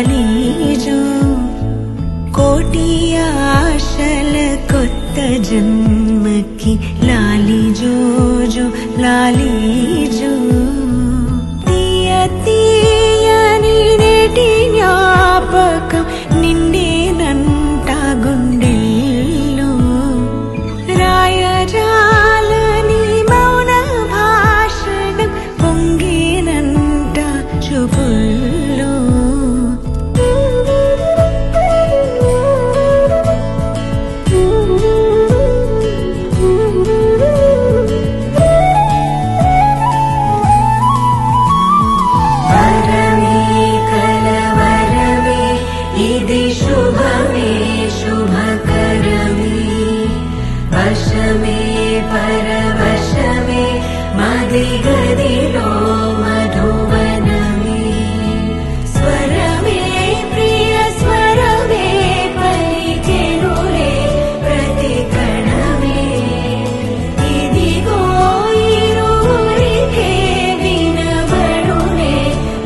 లాలీజో కోటి ఆశల కొత్త జన్మకి లాలీజో జో లాలీజో తీయ తీయని నేటి జ్ఞాపకం నిండేనంట గుండెల్లో రాయజాలని మౌన భాషణం పొంగేనంట చూపుల్లో ఇది శుభమే శుభకరమే వశమే పరవశమే మదిగ